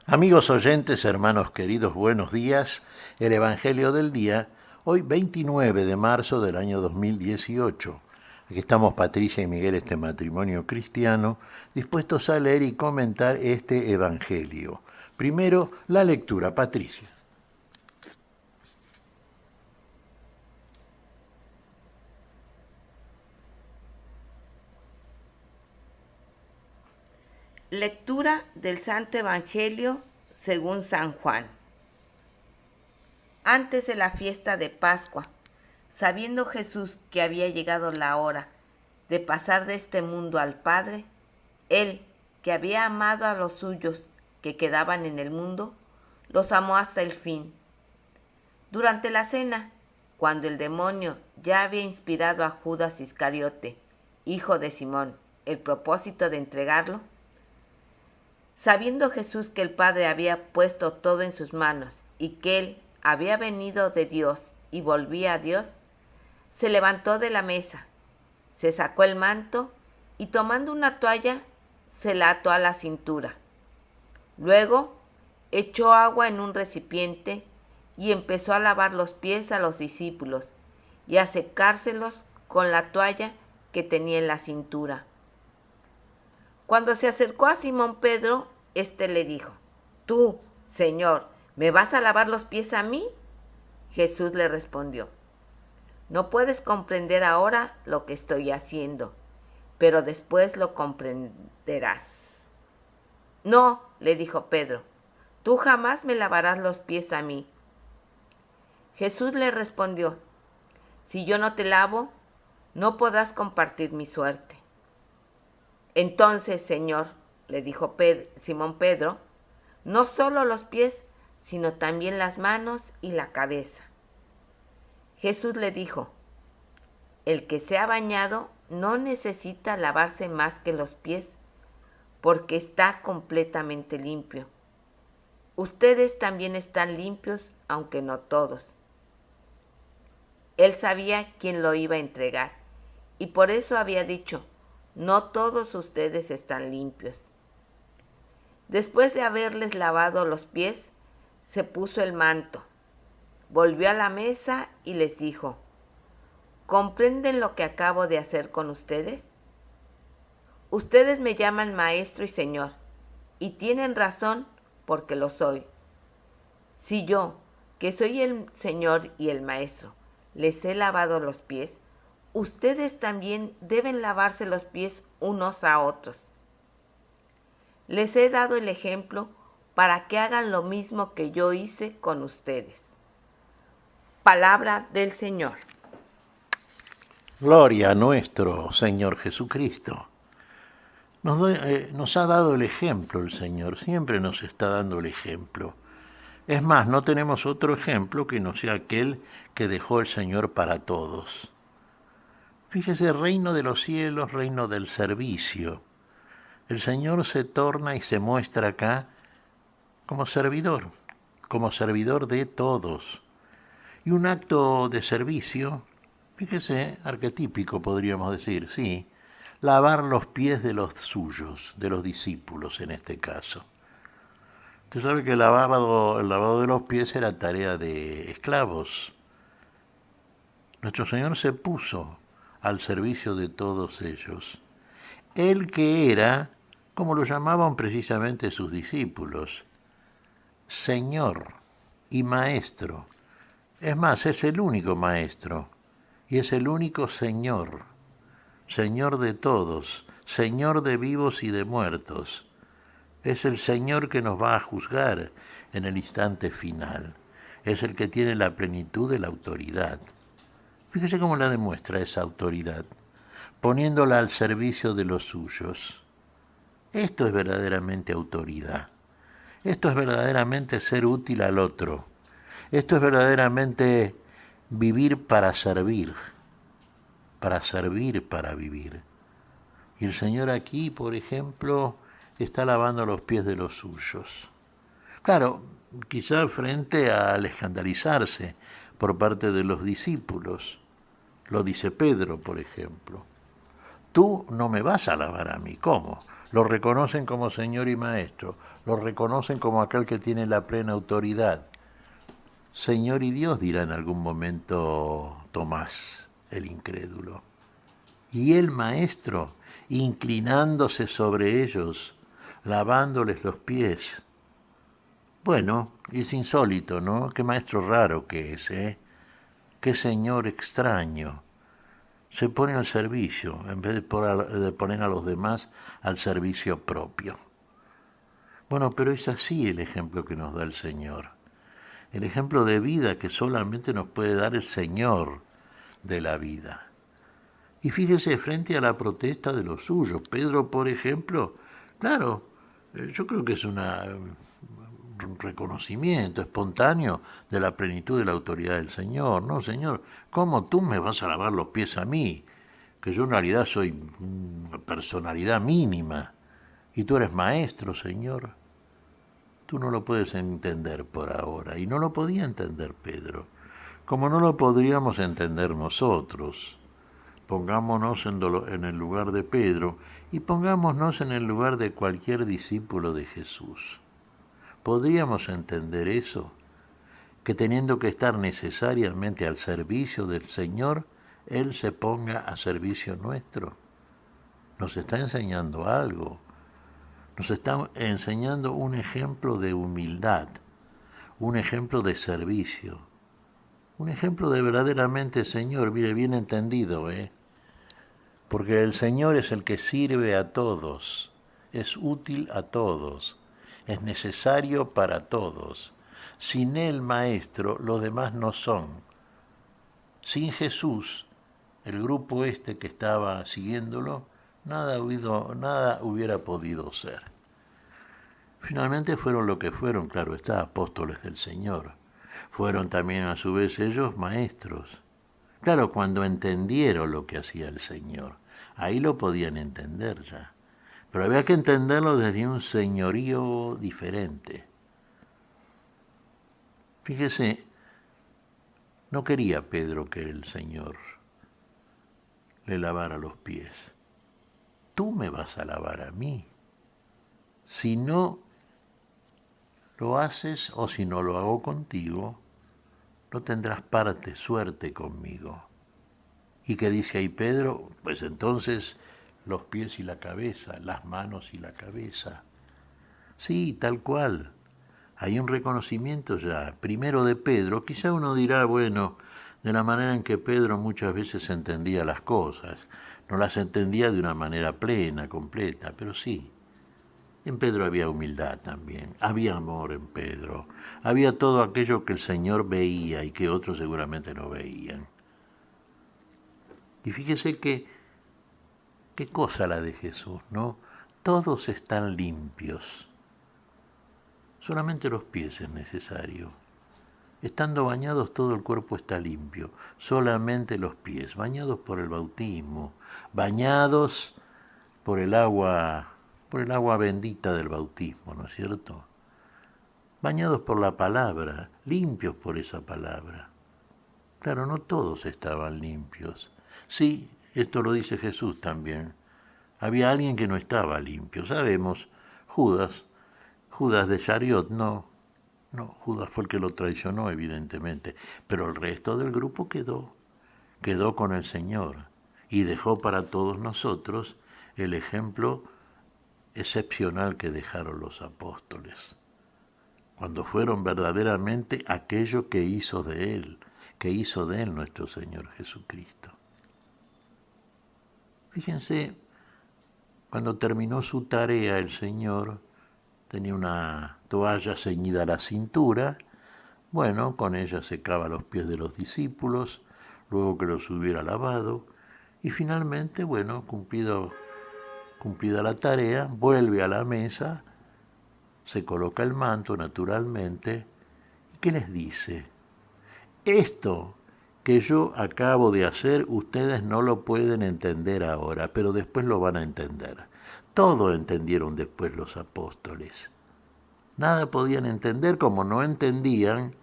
Amigos oyentes, hermanos queridos, buenos días. El Evangelio del día, hoy 29 de marzo del año 2018. Aquí estamos Patricia y Miguel, este matrimonio cristiano, dispuestos a leer y comentar este Evangelio. Primero, la lectura. Patricia. Lectura del Santo Evangelio según San Juan. Antes de la fiesta de Pascua, sabiendo Jesús que había llegado la hora de pasar de este mundo al Padre, Él, que había amado a los suyos que quedaban en el mundo, los amó hasta el fin. Durante la cena, cuando el demonio ya había inspirado a Judas Iscariote, hijo de Simón, el propósito de entregarlo, sabiendo Jesús que el Padre había puesto todo en sus manos y que Él había venido de Dios y volvía a Dios, se levantó de la mesa, se sacó el manto y tomando una toalla se la ató a la cintura. Luego echó agua en un recipiente y empezó a lavar los pies a los discípulos y a secárselos con la toalla que tenía en la cintura. Cuando se acercó a Simón Pedro, éste le dijo: «Tú, Señor, ¿me vas a lavar los pies a mí?». Jesús le respondió: «No puedes comprender ahora lo que estoy haciendo, pero después lo comprenderás». «No», le dijo Pedro, «tú jamás me lavarás los pies a mí». Jesús le respondió: «Si yo no te lavo, no podrás compartir mi suerte». «Entonces, Señor», le dijo Simón Pedro, «no solo los pies, sino también las manos y la cabeza». Jesús le dijo: «El que se ha bañado no necesita lavarse más que los pies, porque está completamente limpio. Ustedes también están limpios, aunque no todos». Él sabía quién lo iba a entregar, y por eso había dicho: «No todos ustedes están limpios». Después de haberles lavado los pies, se puso el manto, volvió a la mesa y les dijo: «¿Comprenden lo que acabo de hacer con ustedes? Ustedes me llaman maestro y señor, y tienen razón porque lo soy. Si yo, que soy el señor y el maestro, les he lavado los pies, ustedes también deben lavarse los pies unos a otros. Les he dado el ejemplo para que hagan lo mismo que yo hice con ustedes». Palabra del Señor. Gloria a nuestro Señor Jesucristo. Nos ha dado el ejemplo el Señor, siempre nos está dando el ejemplo. Es más, no tenemos otro ejemplo que no sea aquel que dejó el Señor para todos. Fíjese, reino de los cielos, reino del servicio. El Señor se torna y se muestra acá como servidor de todos. Y un acto de servicio, fíjese, arquetípico podríamos decir, sí, lavar los pies de los suyos, de los discípulos en este caso. Usted sabe que el lavado de los pies era tarea de esclavos. Nuestro Señor se puso al servicio de todos ellos. Él que era, como lo llamaban precisamente sus discípulos, Señor y Maestro. Es más, es el único Maestro y es el único Señor, Señor de todos, Señor de vivos y de muertos. Es el Señor que nos va a juzgar en el instante final. Es el que tiene la plenitud de la autoridad. Fíjese cómo la demuestra esa autoridad, poniéndola al servicio de los suyos. Esto es verdaderamente autoridad. Esto es verdaderamente ser útil al otro. Esto es verdaderamente vivir, para servir, para vivir. Y el Señor aquí, por ejemplo, está lavando los pies de los suyos. Claro, quizá frente al escandalizarse por parte de los discípulos. Lo dice Pedro, por ejemplo. Tú no me vas a lavar a mí, ¿cómo? lo reconocen como Señor y Maestro, lo reconocen como aquel que tiene la plena autoridad. Señor y Dios, dirá en algún momento Tomás, el incrédulo. Y el Maestro, inclinándose sobre ellos, lavándoles los pies. Bueno, es insólito, ¿no? Qué maestro raro que es, ¿eh? Qué Señor extraño. Se pone al servicio, en vez de poner a los demás al servicio propio. Bueno, pero es así el ejemplo que nos da el Señor. El ejemplo de vida que solamente nos puede dar el Señor de la vida. Y fíjese, frente a la protesta de los suyos, Pedro, por ejemplo, claro, yo creo que es un reconocimiento espontáneo de la plenitud de la autoridad del Señor. No, Señor, ¿cómo tú me vas a lavar los pies a mí? Que yo en realidad soy una personalidad mínima. Y tú eres maestro, Señor. Tú no lo puedes entender por ahora. Y no lo podía entender Pedro. Como no lo podríamos entender nosotros. Pongámonos en el lugar de Pedro y pongámonos en el lugar de cualquier discípulo de Jesús. ¿Podríamos entender eso? Que teniendo que estar necesariamente al servicio del Señor, Él se ponga a servicio nuestro. Nos está enseñando algo. Nos está enseñando un ejemplo de humildad, un ejemplo de servicio, un ejemplo de verdaderamente Señor, mire, bien entendido, porque el Señor es el que sirve a todos, es útil a todos, es necesario para todos. Sin el Maestro, los demás no son. Sin Jesús, el grupo este que estaba siguiéndolo, nada hubiera podido ser. Finalmente fueron lo que fueron, claro está, apóstoles del Señor. Fueron también a su vez ellos maestros. Claro, cuando entendieron lo que hacía el Señor, ahí lo podían entender ya. Pero había que entenderlo desde un señorío diferente. Fíjese, no quería Pedro que el Señor le lavara los pies. Tú me vas a lavar a mí. Si no lo haces o si no lo hago contigo, no tendrás suerte conmigo. ¿Y qué dice ahí Pedro? Pues entonces los pies y la cabeza, las manos y la cabeza. Sí, tal cual. Hay un reconocimiento ya, primero de Pedro. Quizá uno dirá, bueno, de la manera en que Pedro muchas veces entendía las cosas. No las entendía de una manera plena, completa, pero sí. En Pedro había humildad también, había amor en Pedro, había todo aquello que el Señor veía y que otros seguramente no veían. Y fíjese qué cosa la de Jesús, ¿no? Todos están limpios, solamente los pies es necesario. Estando bañados todo el cuerpo está limpio, solamente los pies, bañados por el bautismo, bañados por el agua bendita del bautismo, ¿no es cierto? Bañados por la palabra, limpios por esa palabra. Claro, no todos estaban limpios. Sí, esto lo dice Jesús también. Había alguien que no estaba limpio, sabemos, Judas de Chariot, no, Judas fue el que lo traicionó, evidentemente, pero el resto del grupo quedó con el Señor y dejó para todos nosotros el ejemplo excepcional que dejaron los apóstoles, cuando fueron verdaderamente aquello que hizo de él nuestro Señor Jesucristo. Fíjense, cuando terminó su tarea el Señor tenía una toalla ceñida a la cintura, bueno, con ella secaba los pies de los discípulos, luego que los hubiera lavado, y finalmente, bueno, cumplida la tarea, vuelve a la mesa, se coloca el manto naturalmente, ¿y qué les dice? Esto que yo acabo de hacer, ustedes no lo pueden entender ahora, pero después lo van a entender. Todo entendieron después los apóstoles. Nada podían entender como no entendían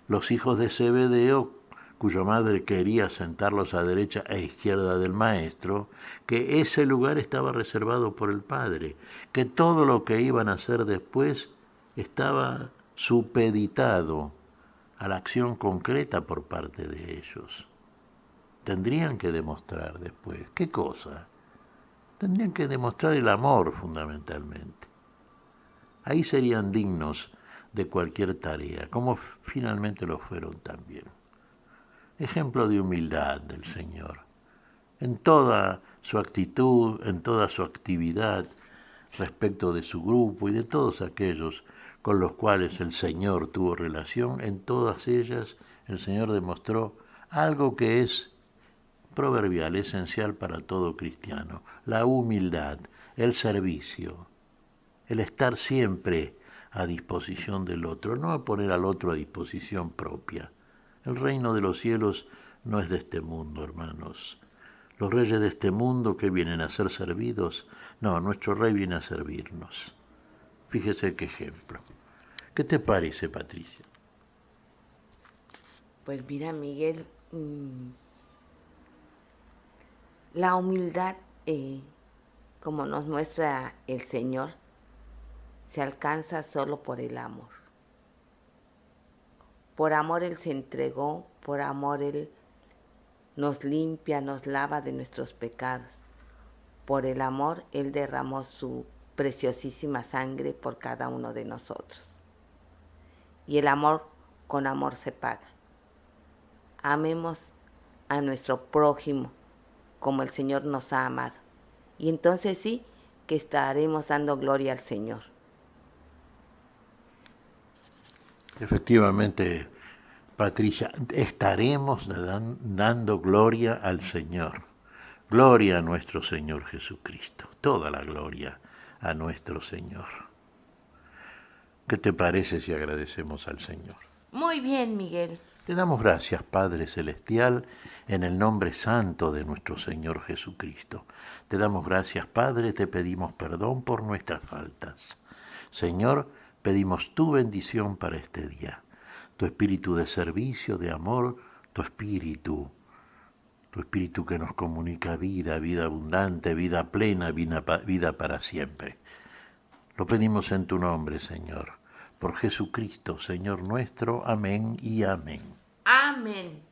los hijos de Zebedeo cuya madre quería sentarlos a derecha e izquierda del maestro, que ese lugar estaba reservado por el Padre, que todo lo que iban a hacer después estaba supeditado a la acción concreta por parte de ellos. Tendrían que demostrar después. ¿Qué cosa? Tendrían que demostrar el amor fundamentalmente. Ahí serían dignos de cualquier tarea, como finalmente lo fueron también. Ejemplo de humildad del Señor, en toda su actitud, en toda su actividad respecto de su grupo y de todos aquellos con los cuales el Señor tuvo relación, en todas ellas el Señor demostró algo que es proverbial, esencial para todo cristiano, la humildad, el servicio, el estar siempre a disposición del otro, no a poner al otro a disposición propia. El reino de los cielos no es de este mundo, hermanos. Los reyes de este mundo que vienen a ser servidos, no, nuestro rey viene a servirnos. Fíjese qué ejemplo. ¿Qué te parece, Patricia? Pues mira, Miguel, la humildad, como nos muestra el Señor, se alcanza solo por el amor. Por amor Él se entregó, por amor Él nos limpia, nos lava de nuestros pecados. Por el amor Él derramó su preciosísima sangre por cada uno de nosotros. Y el amor con amor se paga. Amemos a nuestro prójimo como el Señor nos ha amado. Y entonces sí que estaremos dando gloria al Señor. Efectivamente, Patricia, estaremos dando gloria al Señor. Gloria a nuestro Señor Jesucristo. Toda la gloria a nuestro Señor. ¿Qué te parece si agradecemos al Señor? Muy bien, Miguel. Te damos gracias, Padre Celestial, en el nombre santo de nuestro Señor Jesucristo. Te damos gracias, Padre, te pedimos perdón por nuestras faltas. Señor, pedimos tu bendición para este día, tu espíritu de servicio, de amor, tu espíritu que nos comunica vida, vida abundante, vida plena, vida para siempre. Lo pedimos en tu nombre, Señor, por Jesucristo, Señor nuestro. Amén y amén. Amén.